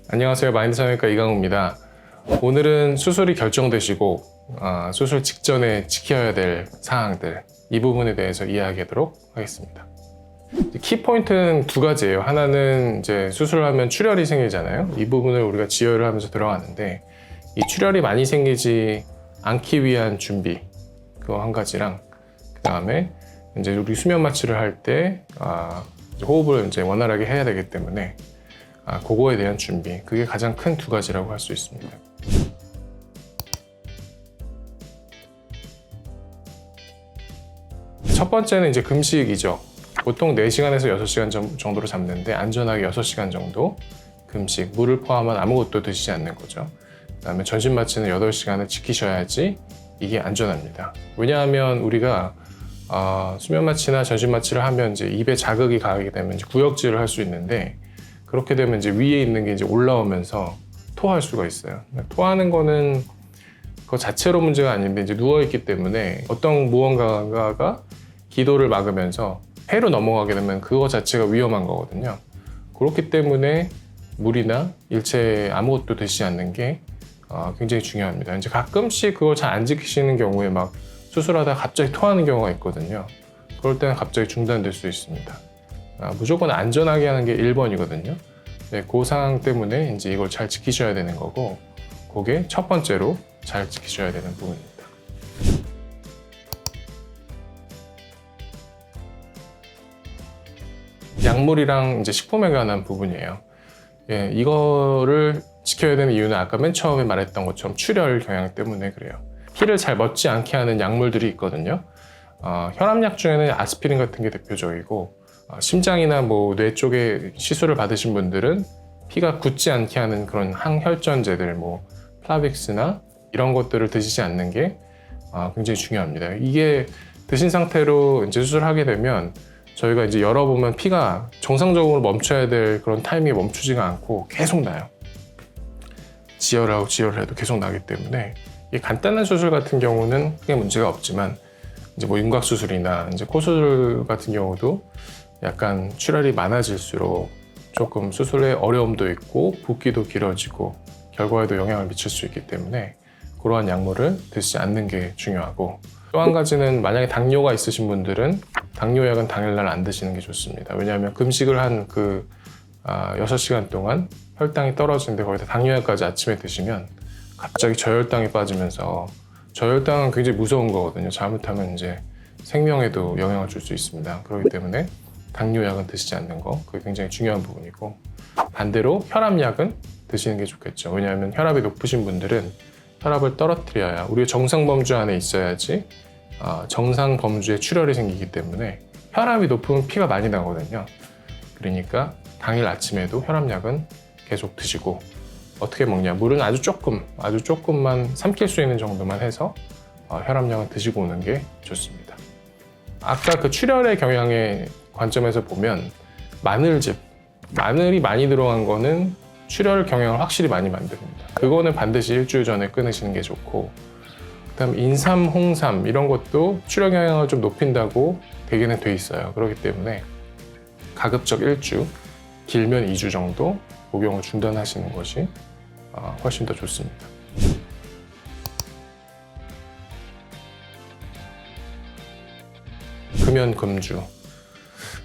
안녕하세요. 마인드 성형외과 이강우입니다. 오늘은 수술이 결정되시고 수술 직전에 지켜야 될 사항들, 이 부분에 대해서 이야기하도록 하겠습니다. 키포인트는 두 가지예요. 하나는 이제 수술을 하면 출혈이 생기잖아요. 이 부분을 우리가 지혈을 하면서 들어가는데, 이 출혈이 많이 생기지 않기 위한 준비, 그거 한 가지랑, 그 다음에 이제 우리 수면 마취를 할 때 호흡을 이제 원활하게 해야 되기 때문에 그거에 대한 준비, 그게 가장 큰 두 가지라고 할 수 있습니다. 첫 번째는 이제 금식이죠. 보통 4시간에서 6시간 정도로 잡는데, 안전하게 6시간 정도 금식, 물을 포함한 아무것도 드시지 않는 거죠. 그 다음에 전신 마취는 8시간을 지키셔야지 이게 안전합니다. 왜냐하면 우리가 수면 마취나 전신 마취를 하면 이제 입에 자극이 가게 되면 이제 구역질을 할 수 있는데, 그렇게 되면 이제 위에 있는 게 이제 올라오면서 토할 수가 있어요. 토하는 거는 그거 자체로 문제가 아닌데, 이제 누워있기 때문에 어떤 무언가가 기도를 막으면서 폐로 넘어가게 되면 그거 자체가 위험한 거거든요. 그렇기 때문에 물이나 일체 아무것도 드시지 않는 게 굉장히 중요합니다. 이제 가끔씩 그걸 잘 안 지키시는 경우에 막 수술하다가 갑자기 토하는 경우가 있거든요. 그럴 때는 갑자기 중단될 수 있습니다. 무조건 안전하게 하는 게 1번이거든요. 네, 그 상황 때문에 이제 이걸 잘 지키셔야 되는 거고, 그게 첫 번째로 잘 지키셔야 되는 부분입니다. 약물이랑 이제 식품에 관한 부분이에요. 예, 이거를 지켜야 되는 이유는 아까 맨 처음에 말했던 것처럼 출혈 경향 때문에 그래요. 피를 잘 멎지 않게 하는 약물들이 있거든요. 혈압약 중에는 아스피린 같은 게 대표적이고, 심장이나 뭐 뇌 쪽에 시술을 받으신 분들은 피가 굳지 않게 하는 그런 항혈전제들, 뭐 플라빅스나 이런 것들을 드시지 않는 게 굉장히 중요합니다. 이게 드신 상태로 이제 수술을 하게 되면 저희가 이제 열어보면 피가 정상적으로 멈춰야 될 그런 타이밍에 멈추지가 않고 계속 나요. 지혈하고 지혈을 해도 계속 나기 때문에, 이 간단한 수술 같은 경우는 크게 문제가 없지만, 이제 뭐 윤곽 수술이나 이제 코 수술 같은 경우도 약간 출혈이 많아질수록 조금 수술에 어려움도 있고 붓기도 길어지고 결과에도 영향을 미칠 수 있기 때문에 그러한 약물을 드시지 않는 게 중요하고, 또 한 가지는 만약에 당뇨가 있으신 분들은 당뇨약은 당일날 안 드시는 게 좋습니다. 왜냐하면 금식을 한 그 6시간 동안 혈당이 떨어지는데 거기다 당뇨약까지 아침에 드시면 갑자기 저혈당이 빠지면서, 저혈당은 굉장히 무서운 거거든요. 잘못하면 이제 생명에도 영향을 줄 수 있습니다. 그렇기 때문에 당뇨약은 드시지 않는 거, 그게 굉장히 중요한 부분이고, 반대로 혈압약은 드시는 게 좋겠죠. 왜냐하면 혈압이 높으신 분들은 혈압을 떨어뜨려야, 우리가 정상 범주 안에 있어야지 정상 범주에 출혈이 생기기 때문에 혈압이 높으면 피가 많이 나거든요. 그러니까 당일 아침에도 혈압약은 계속 드시고, 어떻게 먹냐, 물은 아주 조금만 삼킬 수 있는 정도만 해서 혈압약은 드시고 오는 게 좋습니다. 아까 그 출혈의 경향의 관점에서 보면 마늘이 많이 들어간 거는 출혈 경향을 확실히 많이 만듭니다. 그거는 반드시 일주일 전에 끊으시는 게 좋고, 그다음 인삼, 홍삼 이런 것도 출혈 경향을 좀 높인다고 되게는 돼 있어요. 그렇기 때문에 가급적 1주, 길면 2주 정도 복용을 중단하시는 것이 훨씬 더 좋습니다. 금연, 금주.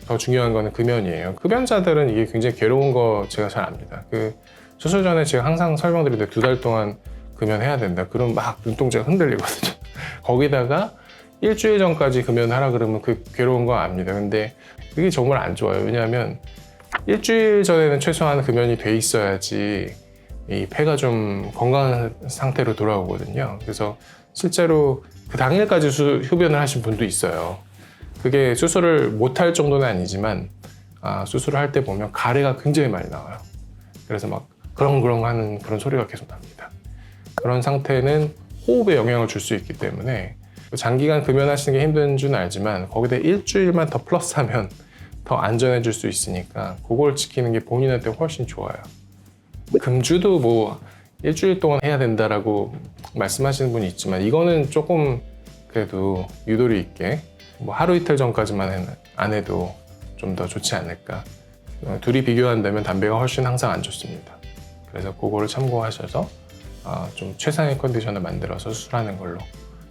더 중요한 거는 금연이에요. 흡연자들은 이게 굉장히 괴로운 거 제가 잘 압니다. 그 수술 전에 제가 항상 설명드리는데 2달 동안 금연해야 된다. 그럼 막 눈동자가 흔들리거든요. 거기다가 일주일 전까지 금연하라 그러면 그 괴로운 거 압니다. 근데 그게 정말 안 좋아요. 왜냐하면 일주일 전에는 최소한 금연이 돼 있어야지 이 폐가 좀 건강한 상태로 돌아오거든요. 그래서 실제로 그 당일까지 흡연을 하신 분도 있어요. 그게 수술을 못할 정도는 아니지만 수술을 할 때 보면 가래가 굉장히 많이 나와요. 그래서 막 그렁그렁 하는 그런 소리가 계속 납니다. 그런 상태는 호흡에 영향을 줄 수 있기 때문에 장기간 금연하시는 게 힘든 줄 알지만, 거기다 일주일만 더 플러스하면 더 안전해질 수 있으니까 그걸 지키는 게 본인한테 훨씬 좋아요. 금주도 뭐 일주일 동안 해야 된다라고 말씀하시는 분이 있지만, 이거는 조금 그래도 유도리 있게 뭐 하루 이틀 전까지만 안 해도 좀 더 좋지 않을까. 둘이 비교한다면 담배가 훨씬 항상 안 좋습니다. 그래서 그거를 참고하셔서 좀 최상의 컨디션을 만들어서 수술하는 걸로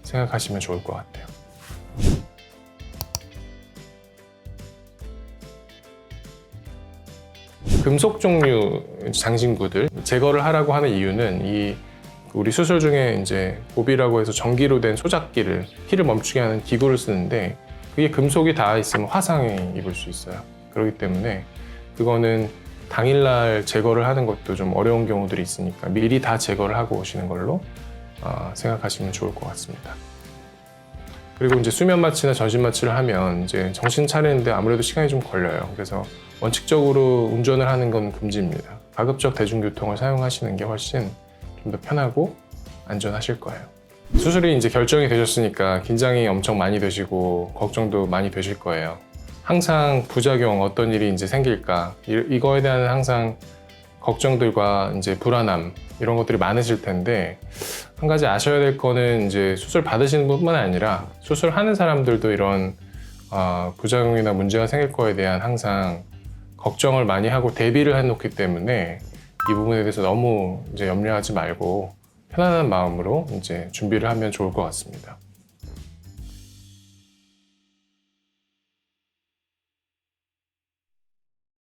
생각하시면 좋을 것 같아요. 금속 종류 장신구들 제거를 하라고 하는 이유는 우리 수술 중에 이제 보비라고 해서 전기로 된 소작기를 피를 멈추게 하는 기구를 쓰는데 그게 금속이 닿아 있으면 화상이 입을 수 있어요. 그렇기 때문에 그거는 당일날 제거를 하는 것도 좀 어려운 경우들이 있으니까 미리 다 제거를 하고 오시는 걸로 생각하시면 좋을 것 같습니다. 그리고 이제 수면 마취나 전신 마취를 하면 이제 정신 차리는데 아무래도 시간이 좀 걸려요. 그래서 원칙적으로 운전을 하는 건 금지입니다. 가급적 대중교통을 사용하시는 게 훨씬 좀 더 편하고 안전하실 거예요. 수술이 이제 결정이 되셨으니까 긴장이 엄청 많이 되시고 걱정도 많이 되실 거예요. 항상 부작용 어떤 일이 이제 생길까 이거에 대한 항상 걱정들과 이제 불안함 이런 것들이 많으실 텐데 한 가지 아셔야 될 거는 이제 수술 받으시는 분뿐만 아니라 수술하는 사람들도 이런 부작용이나 문제가 생길 거에 대한 항상 걱정을 많이 하고 대비를 해놓기 때문에 이 부분에 대해서 너무 이제 염려하지 말고 편안한 마음으로 이제 준비를 하면 좋을 것 같습니다.